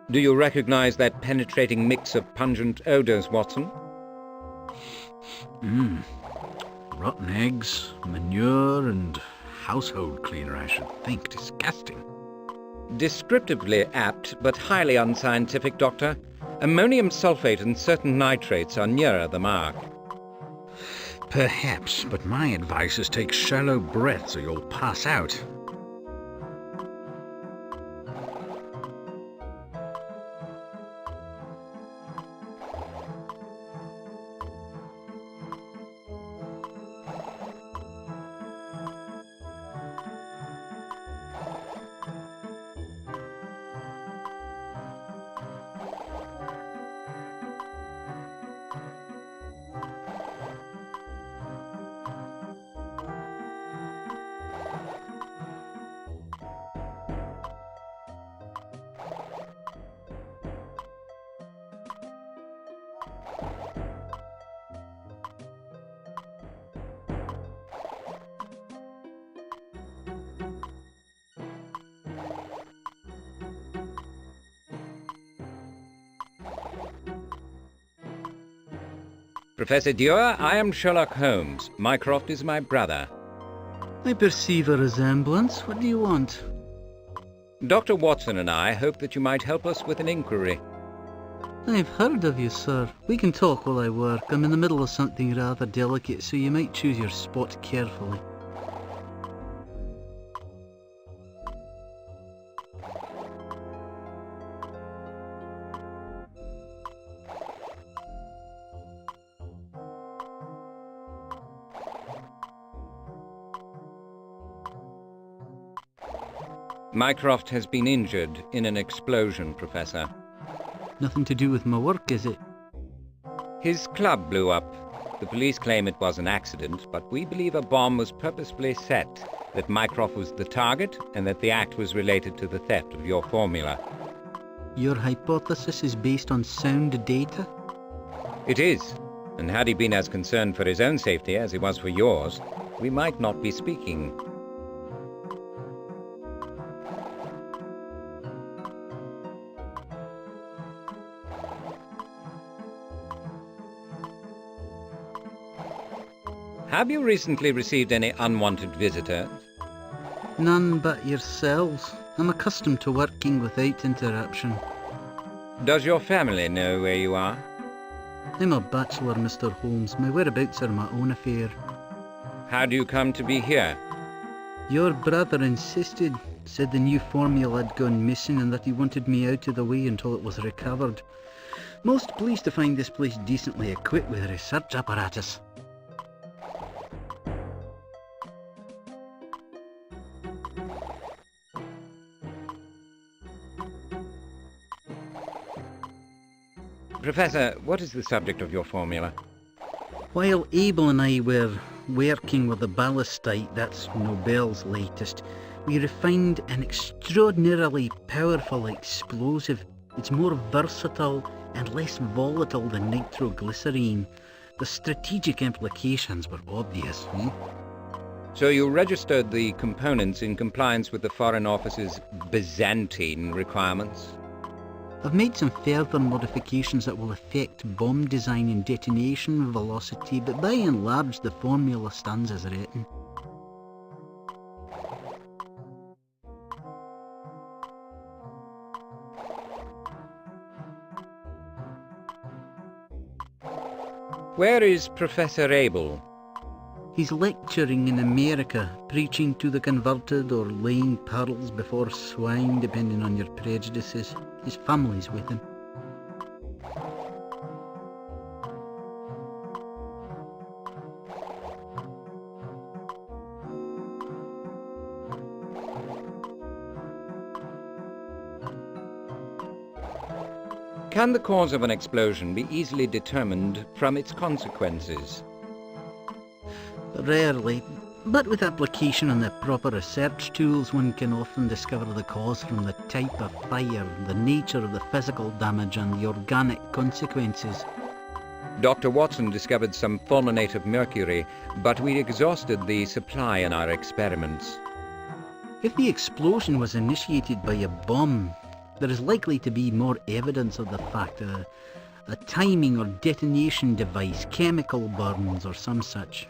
Do you recognize that penetrating mix of pungent odors, Watson? Rotten eggs, manure, and household cleaner, I should think. Disgusting. Descriptively apt, but highly unscientific, Doctor. Ammonium sulfate and certain nitrates are nearer the mark. Perhaps, but my advice is take shallow breaths or you'll pass out. Professor Dewar, I am Sherlock Holmes. Mycroft is my brother. I perceive a resemblance. What do you want? Dr. Watson and I hope that you might help us with an inquiry. I've heard of you, sir. We can talk while I work. I'm in the middle of something rather delicate, so you might choose your spot carefully. Mycroft has been injured in an explosion, Professor. Nothing to do with my work, is it? His club blew up. The police claim it was an accident, but we believe a bomb was purposefully set, that Mycroft was the target, and that the act was related to the theft of your formula. Your hypothesis is based on sound data? It is, and had he been as concerned for his own safety as he was for yours, we might not be speaking. Have you recently received any unwanted visitors? None but yourselves. I'm accustomed to working without interruption. Does your family know where you are? I'm a bachelor, Mr. Holmes. My whereabouts are my own affair. How do you come to be here? Your brother insisted, said the new formula had gone missing and that he wanted me out of the way until it was recovered. Most pleased to find this place decently equipped with research apparatus. Professor, what is the subject of your formula? While Abel and I were working with the ballistite, that's Nobel's latest, we refined an extraordinarily powerful explosive. It's more versatile and less volatile than nitroglycerine. The strategic implications were obvious. So you registered the components in compliance with the Foreign Office's Byzantine requirements? I've made some further modifications that will affect bomb design and detonation velocity, but by and large the formula stands as written. Where is Professor Abel? He's lecturing in America, preaching to the converted or laying pearls before swine, depending on your prejudices. His family's with him. Can the cause of an explosion be easily determined from its consequences? Rarely, but with application and the proper research tools, one can often discover the cause from the type of fire, the nature of the physical damage and the organic consequences. Dr. Watson discovered some fulminate of mercury, but we exhausted the supply in our experiments. If the explosion was initiated by a bomb, there is likely to be more evidence of the fact, a timing or detonation device, chemical burns or some such.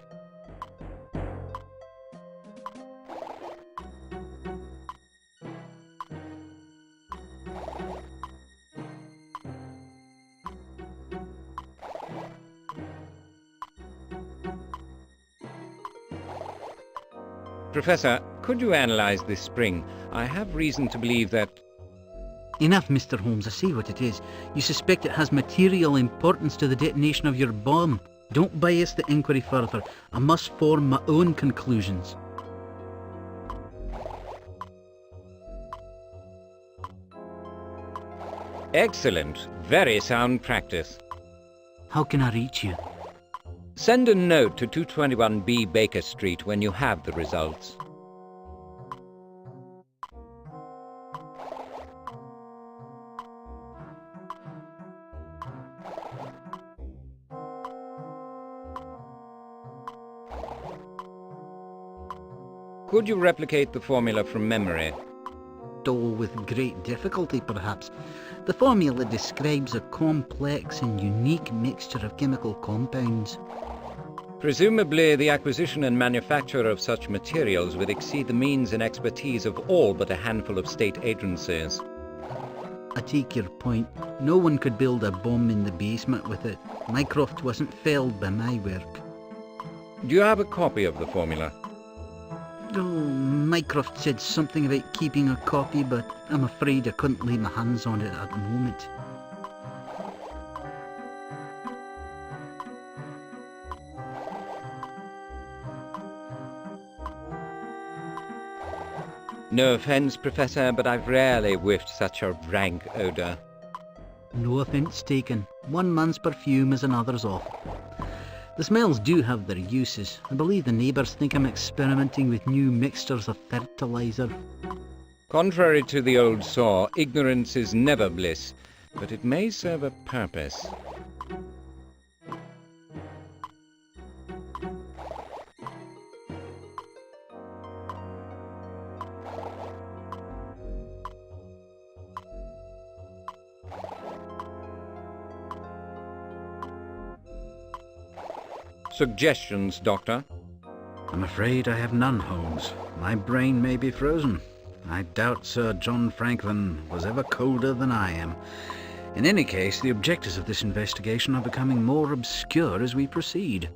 Professor, could you analyze this spring? I have reason to believe that... Enough, Mr. Holmes, I see what it is. You suspect it has material importance to the detonation of your bomb. Don't bias the inquiry further. I must form my own conclusions. Excellent. Very sound practice. How can I reach you? Send a note to 221B Baker Street when you have the results. Could you replicate the formula from memory? Oh, with great difficulty, perhaps. The formula describes a complex and unique mixture of chemical compounds. Presumably, the acquisition and manufacture of such materials would exceed the means and expertise of all but a handful of state agencies. I take your point. No one could build a bomb in the basement with it. Mycroft wasn't felled by my work. Do you have a copy of the formula? Oh, Mycroft said something about keeping a copy, but I'm afraid I couldn't lay my hands on it at the moment. No offense, Professor, but I've rarely whiffed such a rank odour. No offence taken. One man's perfume is another's off. The smells do have their uses. I believe the neighbours think I'm experimenting with new mixtures of fertiliser. Contrary to the old saw, ignorance is never bliss, but it may serve a purpose. Suggestions, Doctor? I'm afraid I have none, Holmes. My brain may be frozen. I doubt Sir John Franklin was ever colder than I am. In any case, the objectives of this investigation are becoming more obscure as we proceed.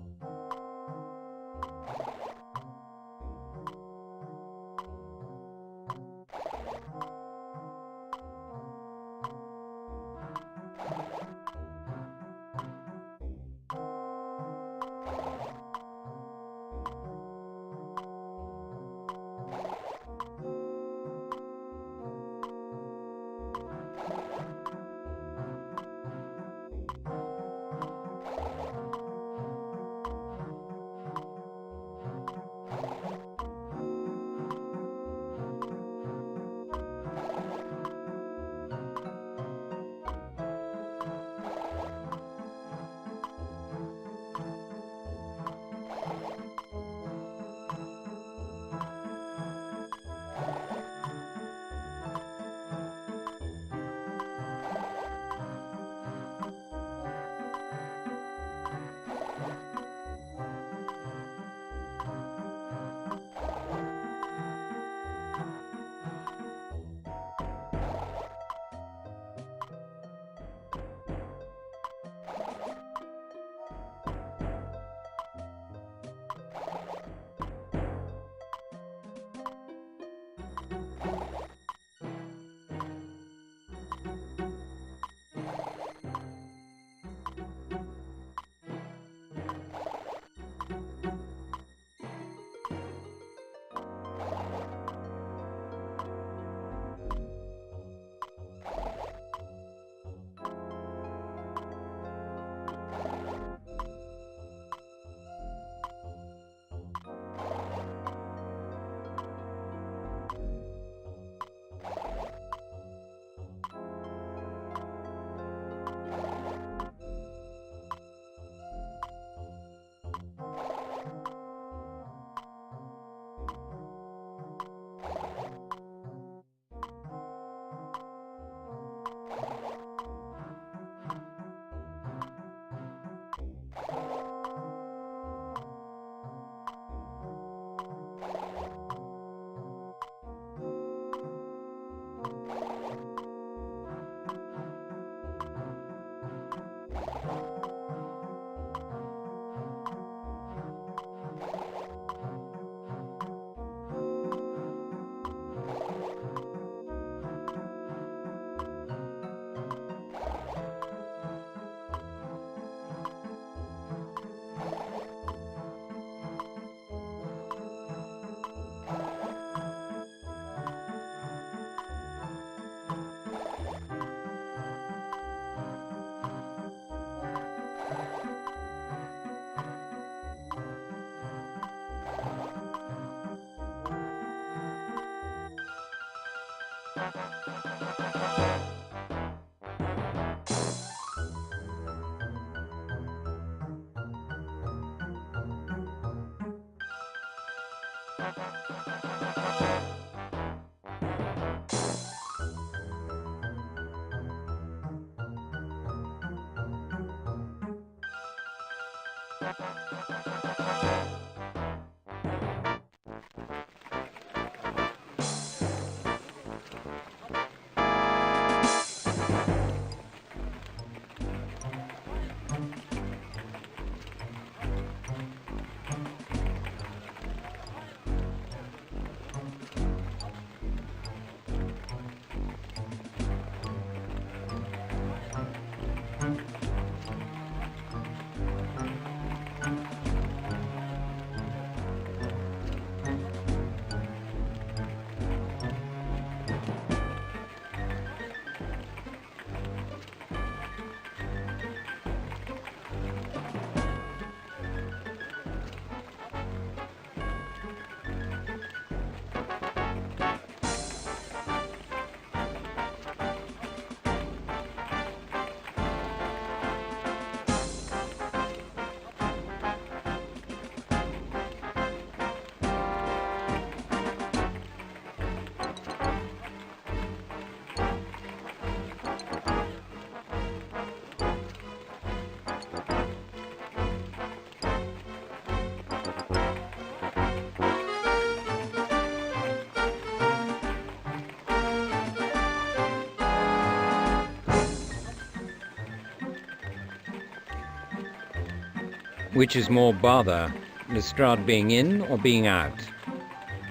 Which is more bother, Lestrade being in or being out?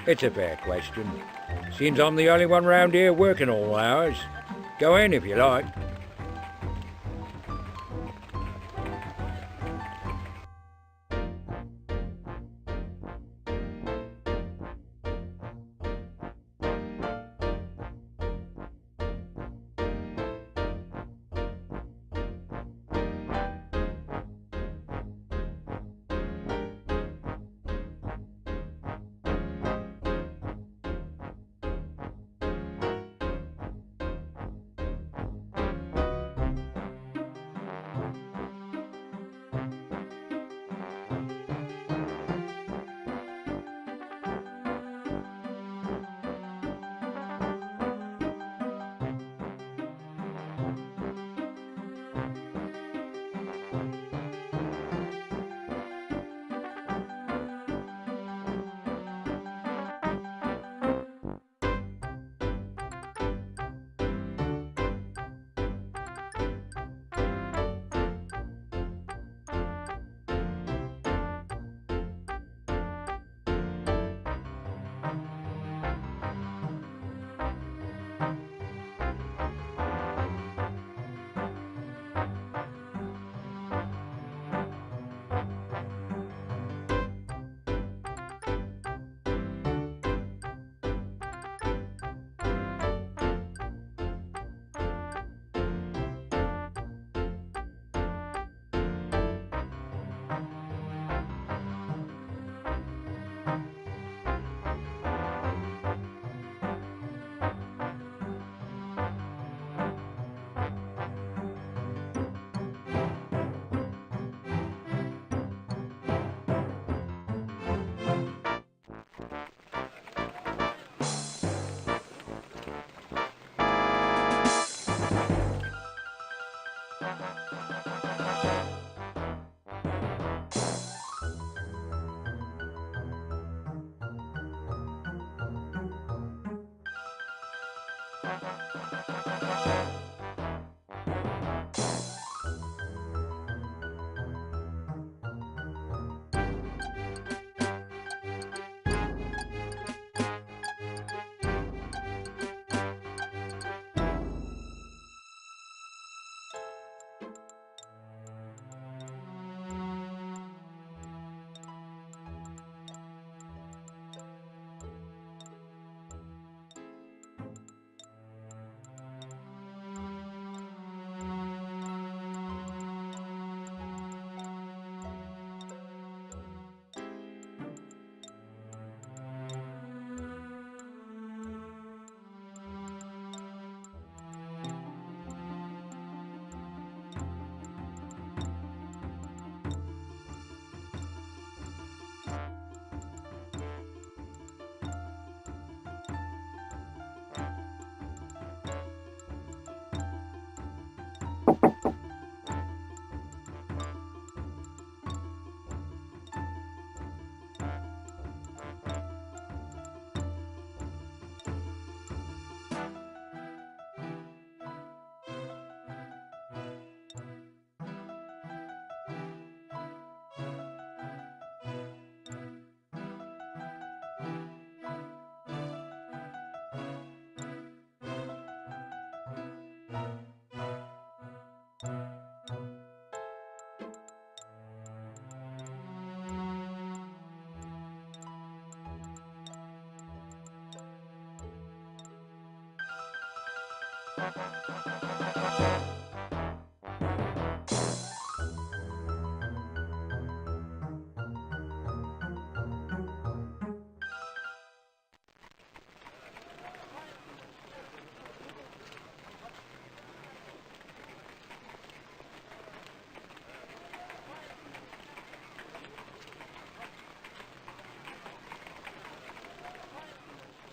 It's a fair question. Seems I'm the only one round here working all hours. Go in if you like.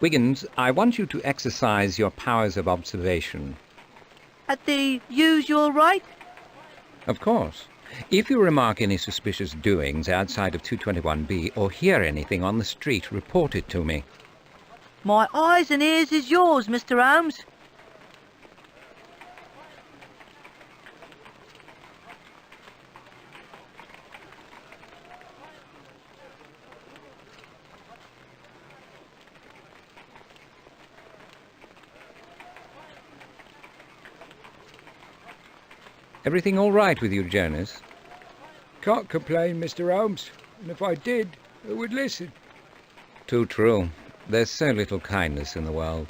Wiggins, I want you to exercise your powers of observation. At the usual rate? Of course. If you remark any suspicious doings outside of 221B or hear anything on the street, report it to me. My eyes and ears is yours, Mr. Holmes. Everything all right with you, Jonas? Can't complain, Mr. Holmes. And if I did, I would listen. Too true. There's so little kindness in the world.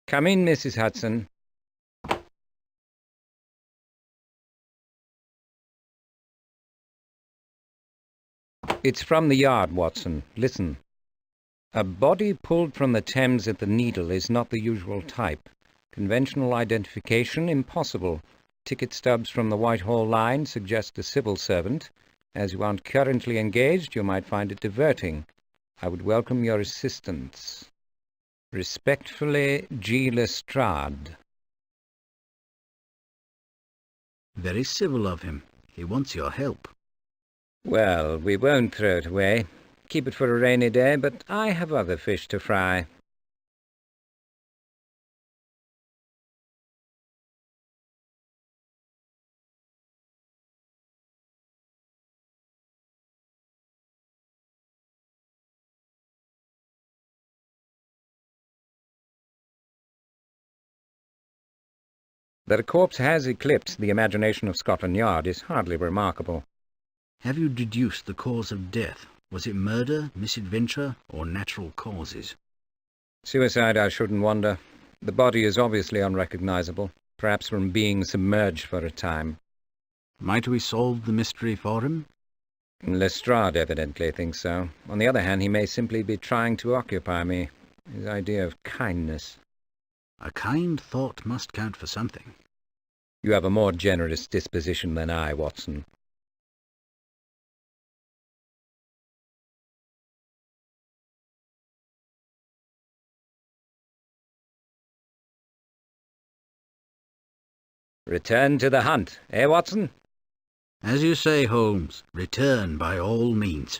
Come in, Mrs. Hudson. It's from the yard, Watson. Listen. A body pulled from the Thames at the Needle is not the usual type. Conventional identification impossible. Ticket stubs from the Whitehall line suggest a civil servant. As you aren't currently engaged, you might find it diverting. I would welcome your assistance. Respectfully, G. Lestrade. Very civil of him. He wants your help. Well, we won't throw it away. Keep it for a rainy day, but I have other fish to fry. That a corpse has eclipsed the imagination of Scotland Yard is hardly remarkable. Have you deduced the cause of death? Was it murder, misadventure, or natural causes? Suicide, I shouldn't wonder. The body is obviously unrecognizable, perhaps from being submerged for a time. Might we solve the mystery for him? Lestrade evidently thinks so. On the other hand, he may simply be trying to occupy me. His idea of kindness. A kind thought must count for something. You have a more generous disposition than I, Watson. Return to the hunt, eh, Watson? As you say, Holmes, return by all means.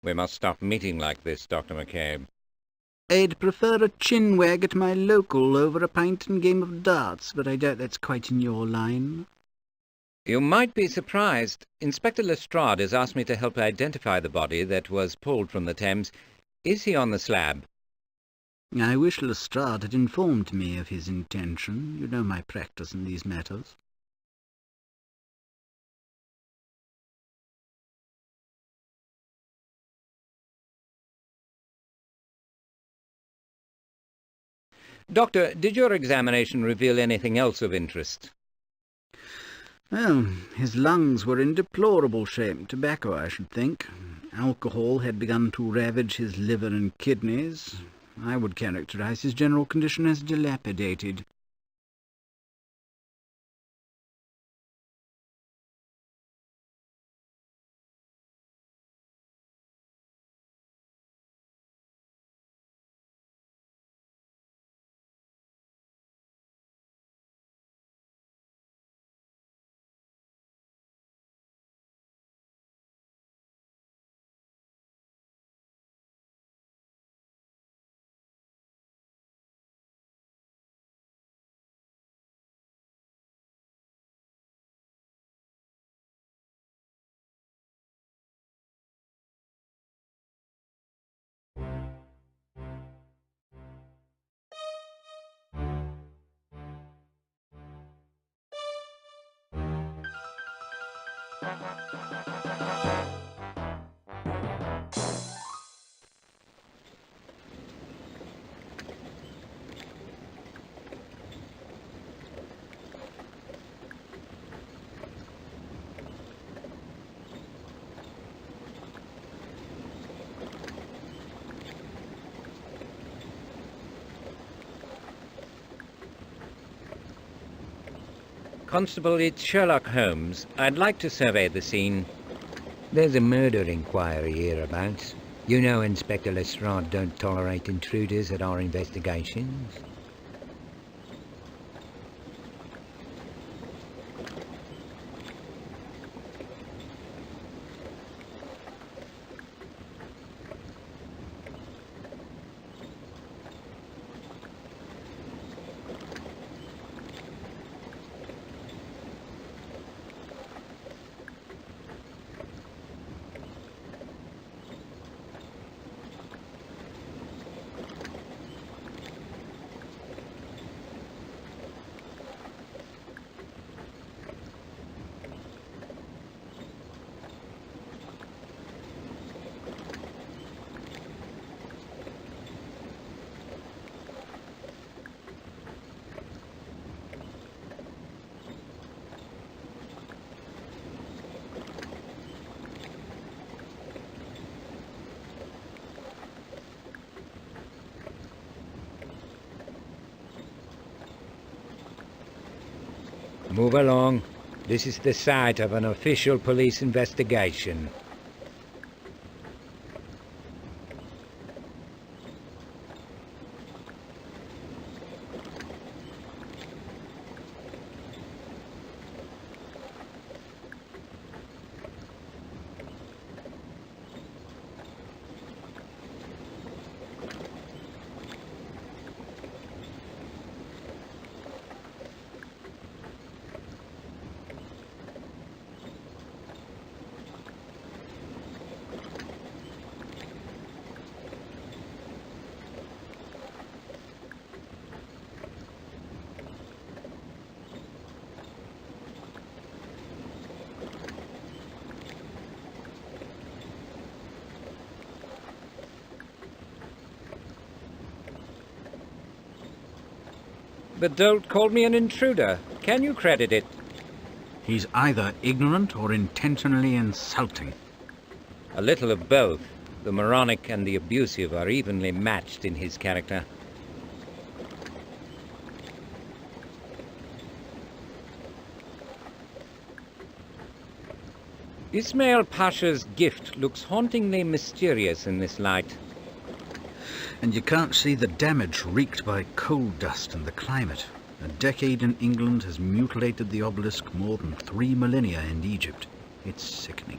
We must stop meeting like this, Dr. McCabe. I'd prefer a chin wag at my local over a pint and game of darts, but I doubt that's quite in your line. You might be surprised. Inspector Lestrade has asked me to help identify the body that was pulled from the Thames. Is he on the slab? I wish Lestrade had informed me of his intention. You know my practice in these matters. Doctor, did your examination reveal anything else of interest? Well, his lungs were in deplorable shape. Tobacco, I should think. Alcohol had begun to ravage his liver and kidneys. I would characterize his general condition as dilapidated. Constable, it's Sherlock Holmes. I'd like to survey the scene. There's a murder inquiry hereabouts. You know Inspector Lestrade don't tolerate intruders at our investigations. Move along. This is the site of an official police investigation. The dolt called me an intruder. Can you credit it? He's either ignorant or intentionally insulting. A little of both. The moronic and the abusive are evenly matched in his character. Ismail Pasha's gift looks hauntingly mysterious in this light. And you can't see the damage wreaked by coal dust and the climate. A decade in England has mutilated the obelisk more than 3 millennia in Egypt. It's sickening.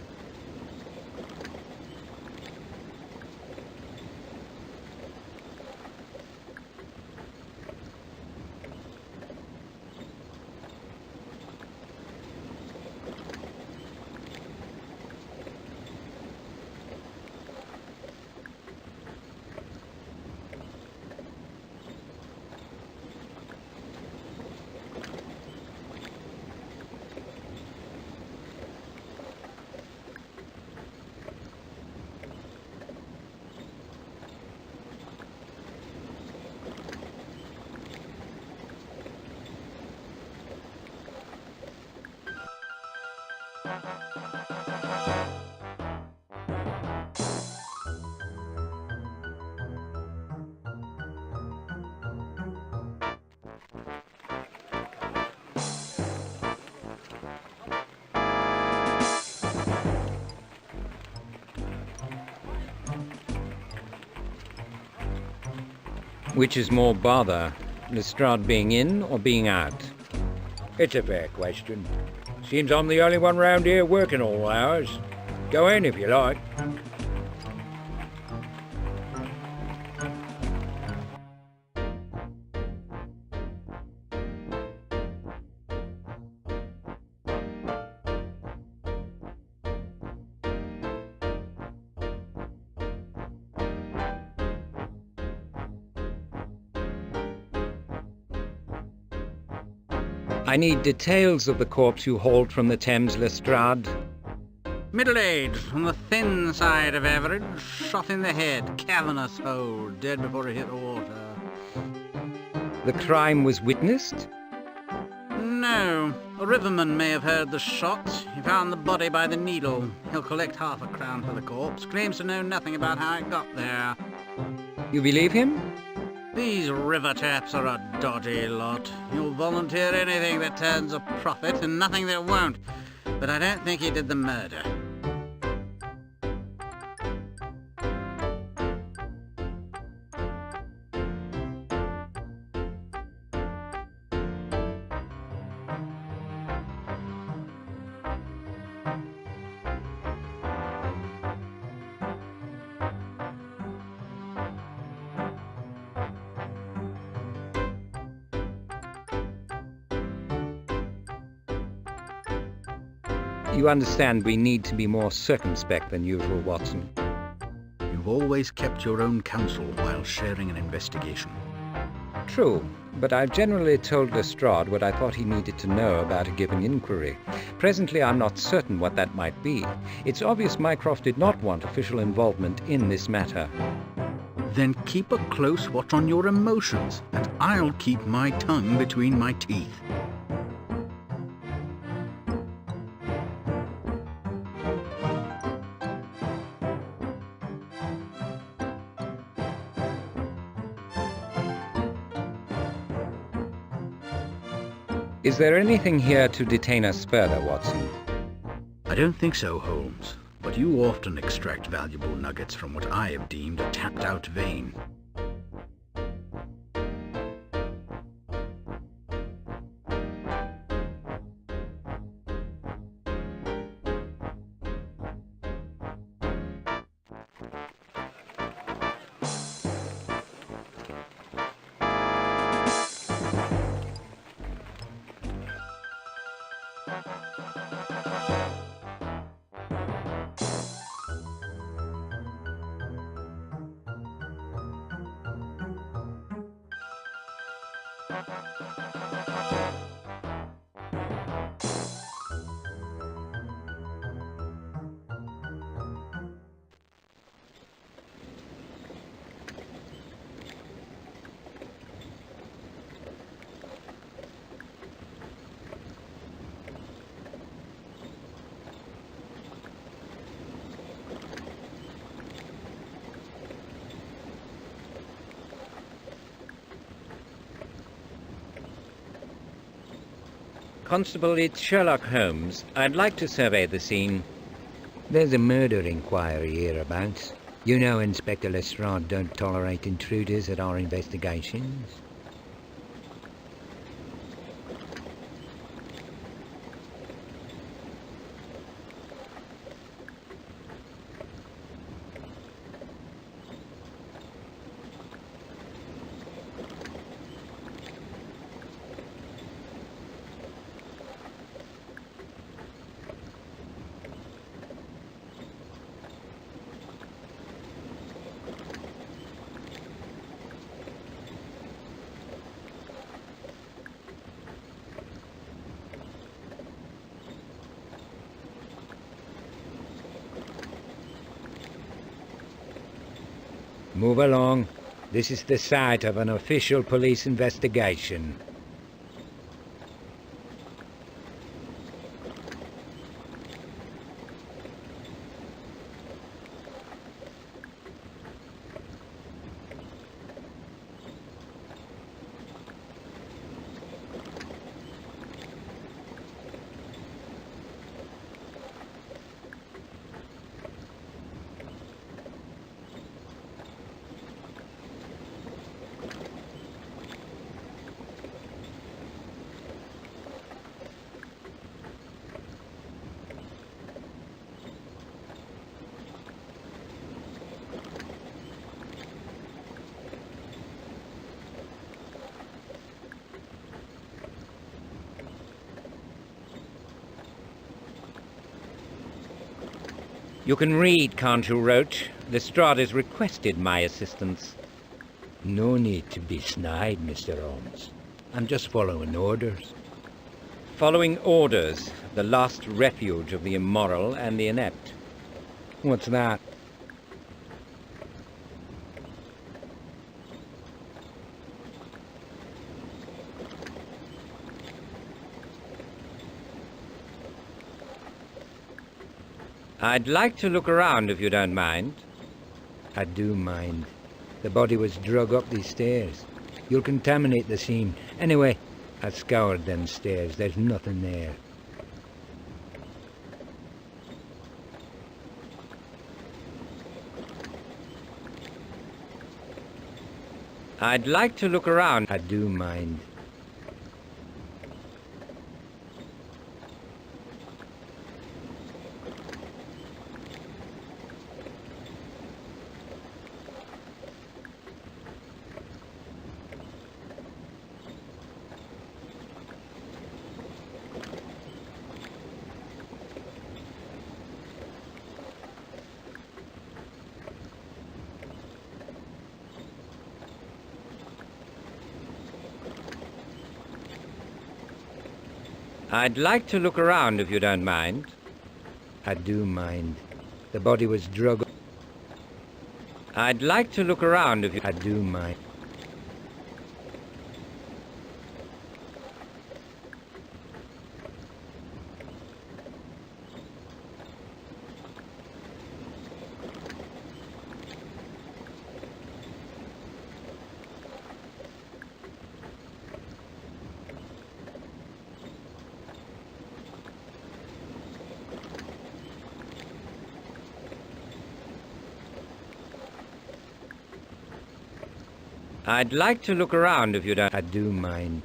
Which is more bother, Lestrade being in or being out? It's a fair question. Seems I'm the only one round here working all hours. Go in if you like. I need details of the corpse you hauled from the Thames, Lestrade. Middle-aged, on the thin side of average, shot in the head, cavernous hole, dead before he hit the water. The crime was witnessed? No. A riverman may have heard the shot. He found the body by the needle. He'll collect half a crown for the corpse. Claims to know nothing about how it got there. You believe him? These river chaps are a dodgy lot. You'll volunteer anything that turns a profit and nothing that won't. But I don't think he did the murder. You understand we need to be more circumspect than usual, Watson. You've always kept your own counsel while sharing an investigation. True, but I've generally told Lestrade what I thought he needed to know about a given inquiry. Presently, I'm not certain what that might be. It's obvious Mycroft did not want official involvement in this matter. Then keep a close watch on your emotions, and I'll keep my tongue between my teeth. Is there anything here to detain us further, Watson? I don't think so, Holmes, but you often extract valuable nuggets from what I have deemed a tapped-out vein. Constable, it's Sherlock Holmes. I'd like to survey the scene. There's a murder inquiry hereabouts. You know Inspector Lestrade don't tolerate intruders at our investigations. Move along. This is the site of an official police investigation. You can read, can't you, Roach? Lestrade has requested my assistance. No need to be snide, Mr. Holmes. I'm just following orders. Following orders, the last refuge of the immoral and the inept. What's that? I'd like to look around if you don't mind. I do mind. The body was drug up these stairs. You'll contaminate the scene. Anyway, I scoured them stairs. There's nothing there. I'd like to look around. I do mind. I'd like to look around if you don't mind. I do mind. The body was drug. I'd like to look around if you... I do mind. I'd like to look around if you don't... I do mind.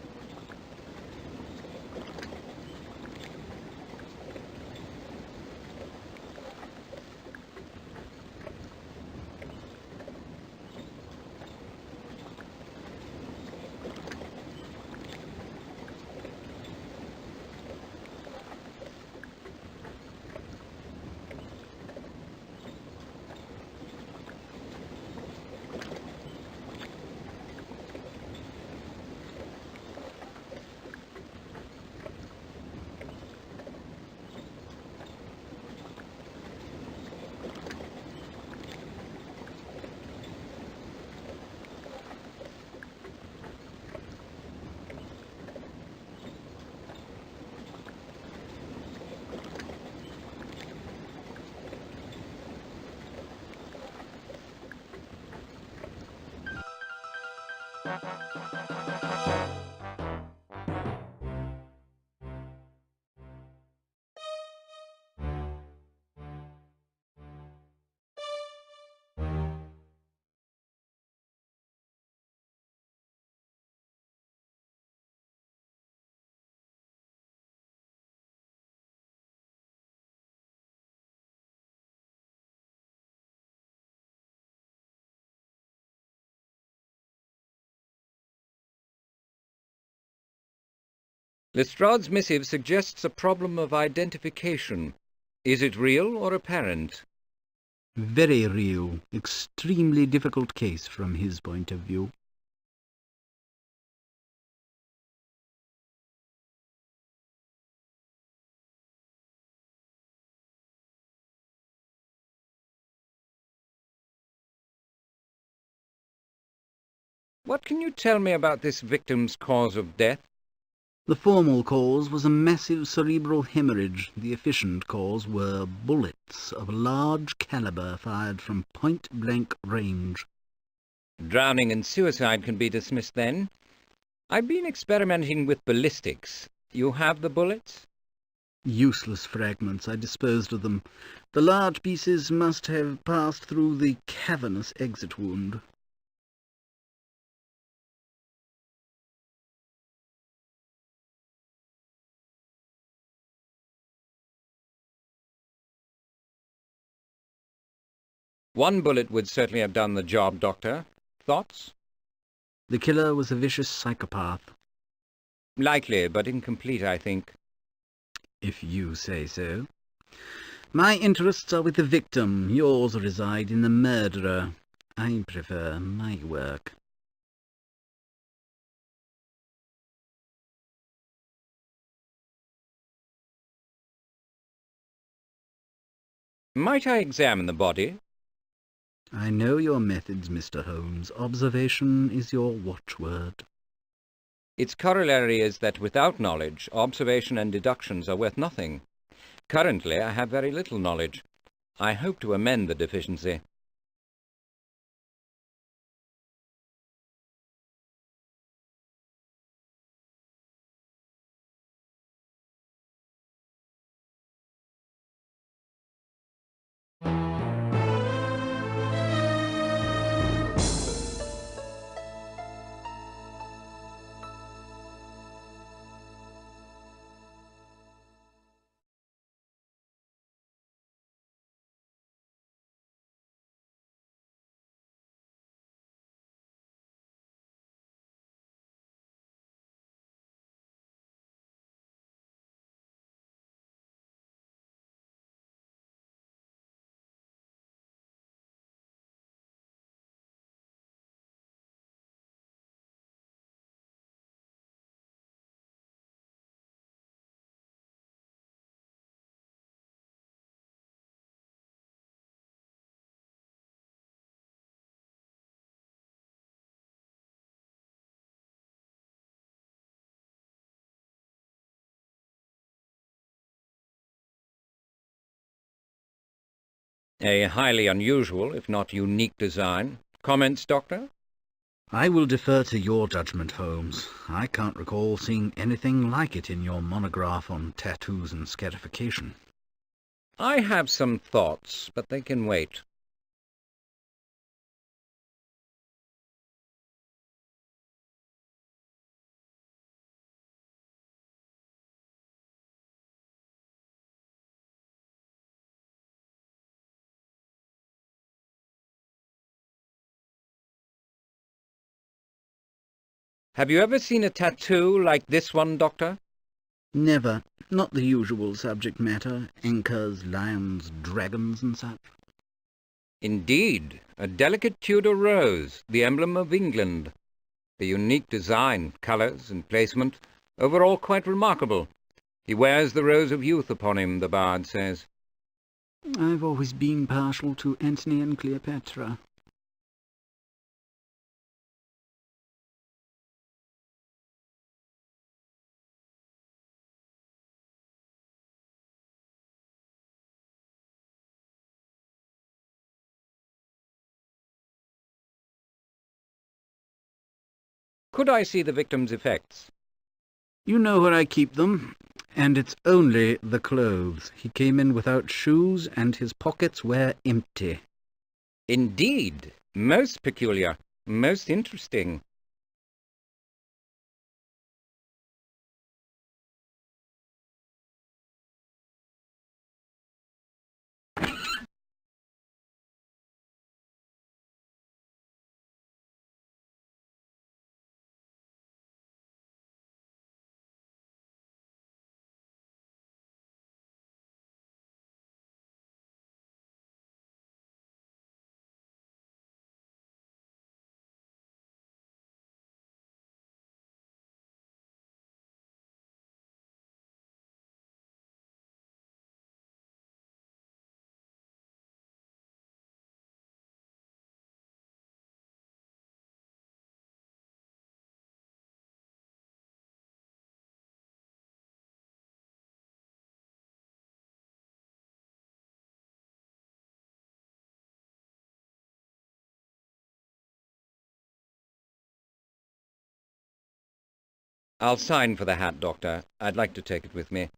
Lestrade's missive suggests a problem of identification. Is it real or apparent? Very real. Extremely difficult case from his point of view. What can you tell me about this victim's cause of death? The formal cause was a massive cerebral hemorrhage. The efficient cause were bullets of large caliber fired from point-blank range. Drowning and suicide can be dismissed then. I've been experimenting with ballistics. You have the bullets? Useless fragments. I disposed of them. The large pieces must have passed through the cavernous exit wound. One bullet would certainly have done the job, Doctor. Thoughts? The killer was a vicious psychopath. Likely, but incomplete, I think. If you say so. My interests are with the victim. Yours reside in the murderer. I prefer my work. Might I examine the body? I know your methods, Mr. Holmes. Observation is your watchword. Its corollary is that without knowledge, observation and deductions are worth nothing. Currently, I have very little knowledge. I hope to amend the deficiency. A highly unusual, if not unique design. Comments, Doctor? I will defer to your judgment, Holmes. I can't recall seeing anything like it in your monograph on tattoos and scarification. I have some thoughts, but they can wait. Have you ever seen a tattoo like this one, Doctor? Never. Not the usual subject matter. Anchors, lions, dragons and such. Indeed, a delicate Tudor rose, the emblem of England. The unique design, colours and placement, overall quite remarkable. He wears the rose of youth upon him, the bard says. I've always been partial to Antony and Cleopatra. Could I see the victim's effects? You know where I keep them, and it's only the clothes. He came in without shoes, and his pockets were empty. Indeed, most peculiar, most interesting. I'll sign for the hat, Doctor. I'd like to take it with me.